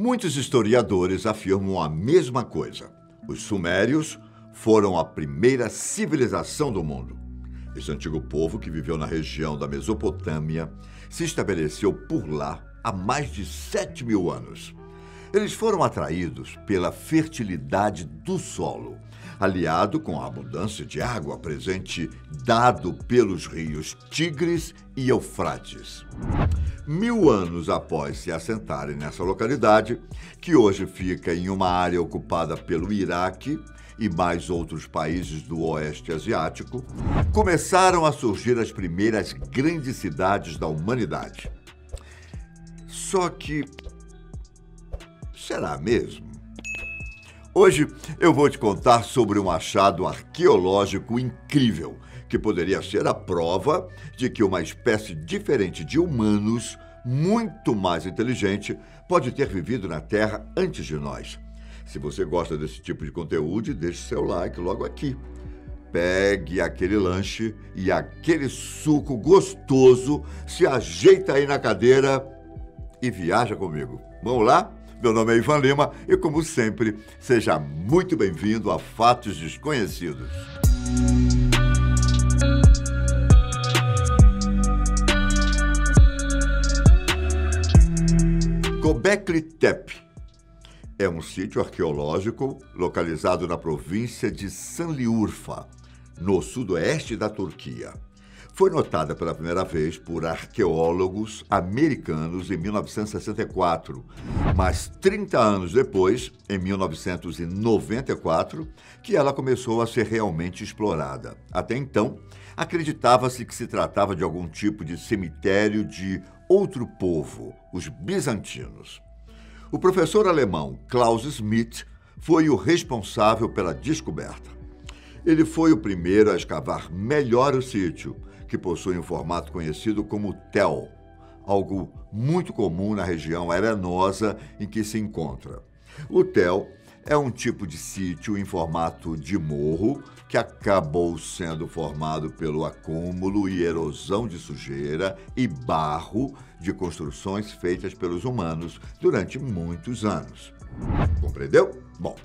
Muitos historiadores afirmam a mesma coisa. Os sumérios foram a primeira civilização do mundo. Esse antigo povo, que viveu na região da Mesopotâmia, se estabeleceu por lá há mais de 7.000 anos. Eles foram atraídos pela fertilidade do solo, aliado com a abundância de água presente dado pelos rios Tigres e Eufrates. 1000 anos após se assentarem nessa localidade, que hoje fica em uma área ocupada pelo Iraque e mais outros países do Oeste Asiático, começaram a surgir as primeiras grandes cidades da humanidade. Só que, será mesmo? Hoje eu vou te contar sobre um achado arqueológico incrível, que poderia ser a prova de que uma espécie diferente de humanos, muito mais inteligente, pode ter vivido na Terra antes de nós. Se você gosta desse tipo de conteúdo, deixe seu like logo aqui. Pegue aquele lanche e aquele suco gostoso, se ajeita aí na cadeira e viaja comigo. Vamos lá? Meu nome é Ivan Lima e, como sempre, seja muito bem-vindo a Fatos Desconhecidos. Göbekli Tepe é um sítio arqueológico localizado na província de Şanlıurfa, no sudoeste da Turquia. Foi notada pela primeira vez por arqueólogos americanos em 1964, mas 30 anos depois, em 1994, que ela começou a ser realmente explorada. Até então, acreditava-se que se tratava de algum tipo de cemitério de outro povo, os bizantinos. O professor alemão Klaus Schmidt foi o responsável pela descoberta. Ele foi o primeiro a escavar melhor o sítio, que possui um formato conhecido como tel, algo muito comum na região arenosa em que se encontra. O tel é um tipo de sítio em formato de morro que acabou sendo formado pelo acúmulo e erosão de sujeira e barro de construções feitas pelos humanos durante muitos anos. Compreendeu? Bom,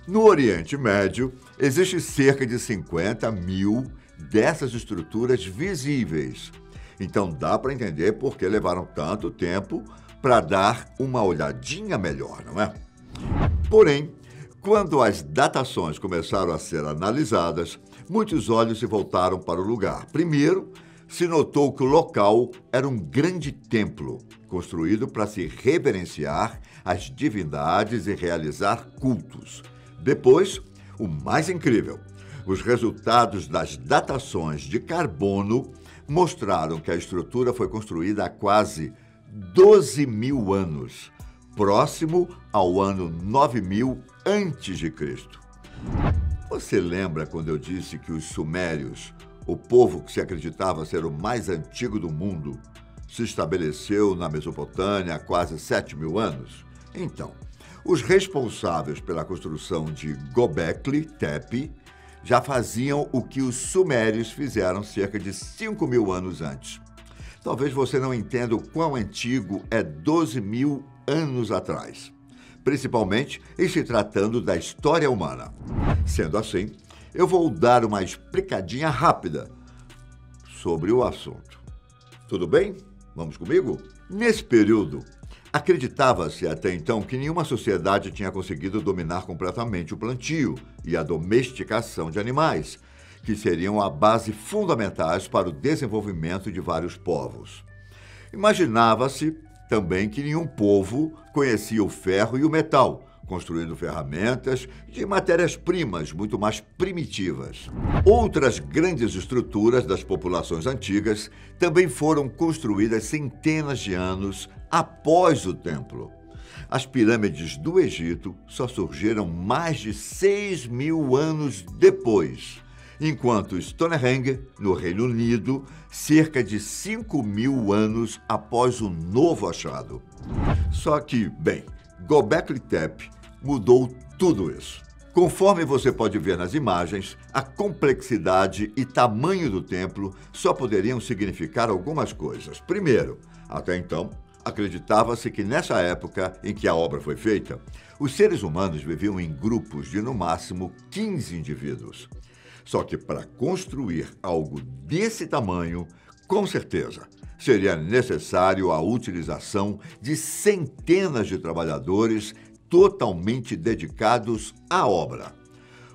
no Oriente Médio, existe cerca de 50.000 dessas estruturas visíveis. Então dá para entender por que levaram tanto tempo para dar uma olhadinha melhor, não é? Porém, quando as datações começaram a ser analisadas, muitos olhos se voltaram para o lugar. Primeiro, se notou que o local era um grande templo, construído para se reverenciar as divindades e realizar cultos. Depois, o mais incrível, os resultados das datações de carbono mostraram que a estrutura foi construída há quase 12.000 anos, próximo ao ano 9000 a.C. Você lembra quando eu disse que os sumérios, o povo que se acreditava ser o mais antigo do mundo, se estabeleceu na Mesopotâmia há quase 7.000 anos? Então, os responsáveis pela construção de Göbekli Tepe já faziam o que os sumérios fizeram cerca de 5.000 anos antes. Talvez você não entenda o quão antigo é 12.000 anos atrás, principalmente em se tratando da história humana. Sendo assim, eu vou dar uma explicadinha rápida sobre o assunto. Tudo bem? Vamos comigo? Nesse período, acreditava-se até então que nenhuma sociedade tinha conseguido dominar completamente o plantio e a domesticação de animais, que seriam a base fundamentais para o desenvolvimento de vários povos. Imaginava-se também que nenhum povo conhecia o ferro e o metal, construindo ferramentas de matérias-primas muito mais primitivas. Outras grandes estruturas das populações antigas também foram construídas centenas de anos após o templo. As pirâmides do Egito só surgiram mais de 6.000 anos depois, enquanto Stonehenge, no Reino Unido, cerca de 5.000 anos após o novo achado. Só que, bem, Göbekli Tepe mudou tudo isso. Conforme você pode ver nas imagens, a complexidade e tamanho do templo só poderiam significar algumas coisas. Primeiro, até então, Acreditava-se que nessa época em que a obra foi feita, os seres humanos viviam em grupos de no máximo 15 indivíduos. Só que para construir algo desse tamanho, com certeza, seria necessário a utilização de centenas de trabalhadores totalmente dedicados à obra.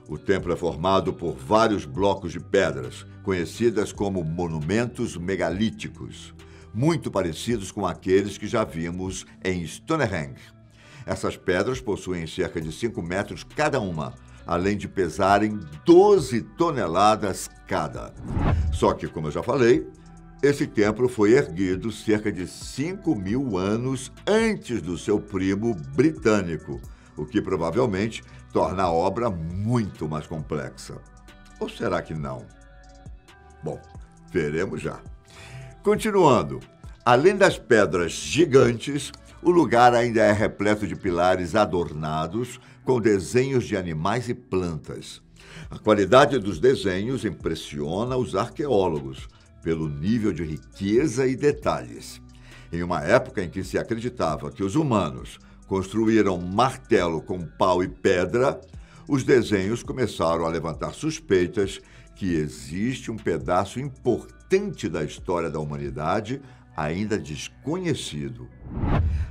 O templo é formado por vários blocos de pedras, conhecidas como monumentos megalíticos, muito parecidos com aqueles que já vimos em Stonehenge. Essas pedras possuem cerca de 5 metros cada uma, além de pesarem 12 toneladas cada. Só que, como eu já falei, esse templo foi erguido cerca de 5.000 anos antes do seu primo britânico, o que provavelmente torna a obra muito mais complexa. Ou será que não? Bom, veremos já. Continuando, além das pedras gigantes, o lugar ainda é repleto de pilares adornados com desenhos de animais e plantas. A qualidade dos desenhos impressiona os arqueólogos pelo nível de riqueza e detalhes. Em uma época em que se acreditava que os humanos construíram martelo com pau e pedra, os desenhos começaram a levantar suspeitas que existe um pedaço importante da história da humanidade ainda desconhecido.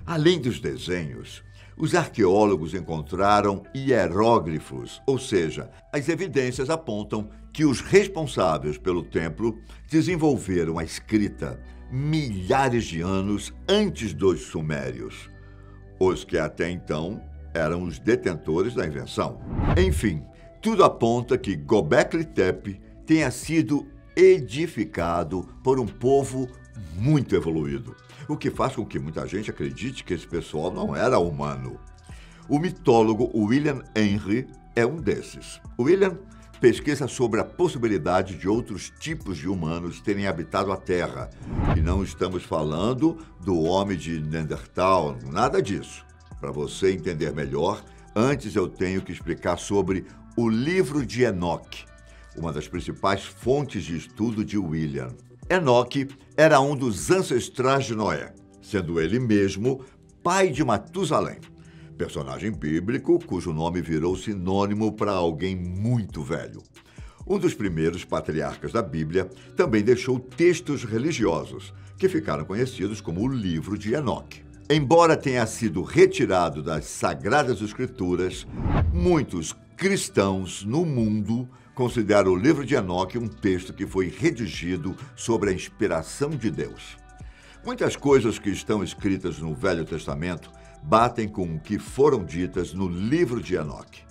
Além dos desenhos, os arqueólogos encontraram hieróglifos, ou seja, as evidências apontam que os responsáveis pelo templo desenvolveram a escrita milhares de anos antes dos sumérios, os que até então eram os detentores da invenção. Enfim, tudo aponta que Göbekli Tepe tenha sido edificado por um povo muito evoluído, o que faz com que muita gente acredite que esse pessoal não era humano. O mitólogo William Henry é um desses. William pesquisa sobre a possibilidade de outros tipos de humanos terem habitado a Terra. E não estamos falando do homem de Neandertal, nada disso. Para você entender melhor, antes eu tenho que explicar sobre o livro de Enoque, uma das principais fontes de estudo de William. Enoque era um dos ancestrais de Noé, sendo ele mesmo pai de Matusalém, personagem bíblico cujo nome virou sinônimo para alguém muito velho. Um dos primeiros patriarcas da Bíblia também deixou textos religiosos, que ficaram conhecidos como o livro de Enoque. Embora tenha sido retirado das Sagradas Escrituras, muitos cristãos no mundo consideram o livro de Enoque um texto que foi redigido sob a inspiração de Deus. Muitas coisas que estão escritas no Velho Testamento batem com o que foram ditas no livro de Enoque.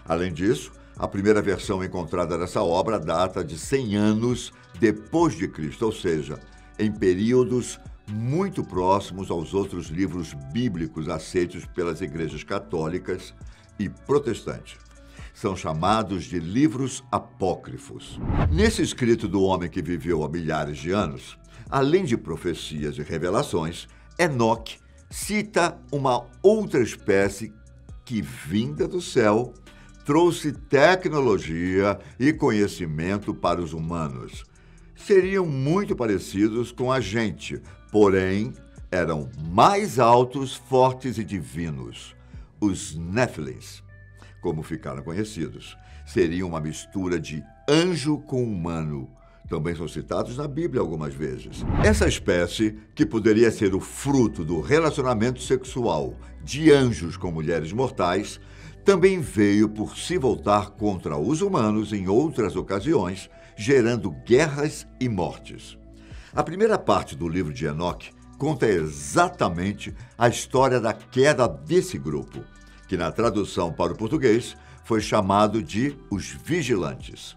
Além disso, a primeira versão encontrada dessa obra data de 100 anos depois de Cristo, ou seja, em períodos muito próximos aos outros livros bíblicos aceitos pelas igrejas católicas e protestantes. São chamados de livros apócrifos. Nesse escrito do homem que viveu há milhares de anos, além de profecias e revelações, Enoque cita uma outra espécie que, vinda do céu, trouxe tecnologia e conhecimento para os humanos. Seriam muito parecidos com a gente, porém eram mais altos, fortes e divinos. Os Néfilins, como ficaram conhecidos, seriam uma mistura de anjo com humano. Também são citados na Bíblia algumas vezes. Essa espécie, que poderia ser o fruto do relacionamento sexual de anjos com mulheres mortais, também veio por se voltar contra os humanos em outras ocasiões, gerando guerras e mortes. A primeira parte do livro de Enoque conta exatamente a história da queda desse grupo, que na tradução para o português foi chamado de os Vigilantes.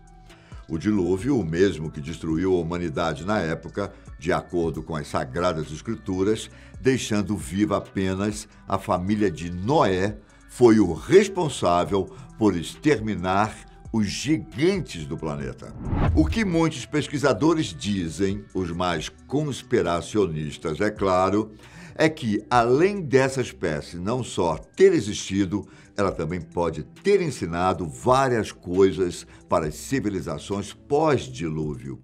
O dilúvio, o mesmo que destruiu a humanidade na época, de acordo com as Sagradas Escrituras, deixando viva apenas a família de Noé, foi o responsável por exterminar os gigantes do planeta. O que muitos pesquisadores dizem, os mais conspiracionistas, é claro, é que, além dessa espécie não só ter existido, ela também pode ter ensinado várias coisas para as civilizações pós-dilúvio.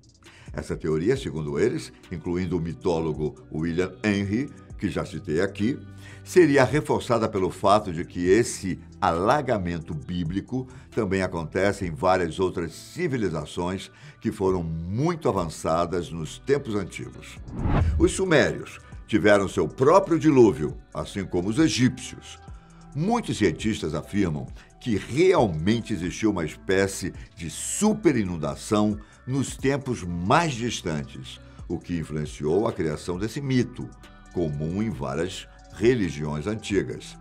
Essa teoria, segundo eles, incluindo o mitólogo William Henry, que já citei aqui, seria reforçada pelo fato de que esse alagamento bíblico também acontece em várias outras civilizações que foram muito avançadas nos tempos antigos. Os sumérios tiveram seu próprio dilúvio, assim como os egípcios. Muitos cientistas afirmam que realmente existiu uma espécie de superinundação nos tempos mais distantes, o que influenciou a criação desse mito, comum em várias religiões antigas.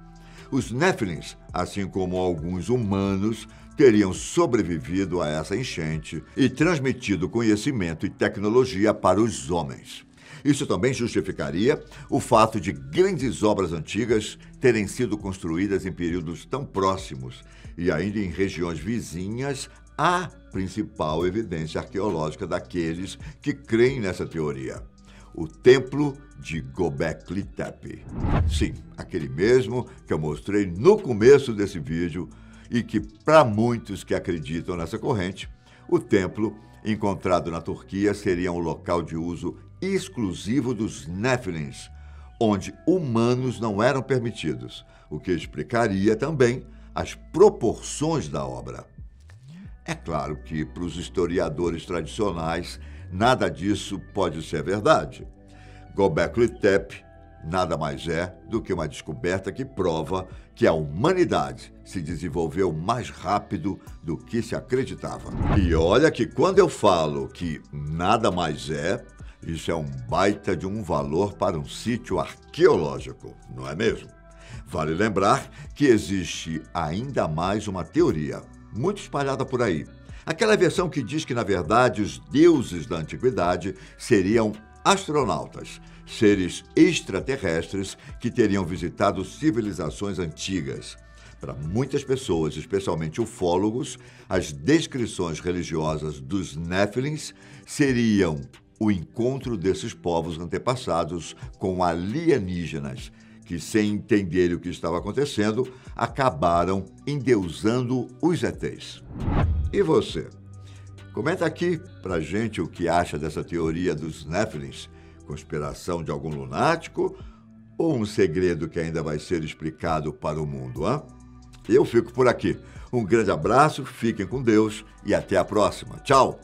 Os Néfilins, assim como alguns humanos, teriam sobrevivido a essa enchente e transmitido conhecimento e tecnologia para os homens. Isso também justificaria o fato de grandes obras antigas terem sido construídas em períodos tão próximos e ainda em regiões vizinhas à principal evidência arqueológica daqueles que creem nessa teoria: o Templo de Göbekli Tepe. Sim, aquele mesmo que eu mostrei no começo desse vídeo e que, para muitos que acreditam nessa corrente, o templo encontrado na Turquia seria um local de uso exclusivo dos Néfilins, onde humanos não eram permitidos, o que explicaria também as proporções da obra. É claro que, para os historiadores tradicionais, nada disso pode ser verdade. Göbekli Tepe nada mais é do que uma descoberta que prova que a humanidade se desenvolveu mais rápido do que se acreditava. E olha que quando eu falo que nada mais é, isso é um baita de um valor para um sítio arqueológico, não é mesmo? Vale lembrar que existe ainda mais uma teoria, muito espalhada por aí. Aquela versão que diz que, na verdade, os deuses da antiguidade seriam astronautas, seres extraterrestres que teriam visitado civilizações antigas. Para muitas pessoas, especialmente ufólogos, as descrições religiosas dos Néfilins seriam o encontro desses povos antepassados com alienígenas, que, sem entenderem o que estava acontecendo, acabaram endeusando os ETs. E você? Comenta aqui pra gente o que acha dessa teoria dos Néfilins, conspiração de algum lunático ou um segredo que ainda vai ser explicado para o mundo, hein? Eu fico por aqui. Um grande abraço, fiquem com Deus e até a próxima. Tchau!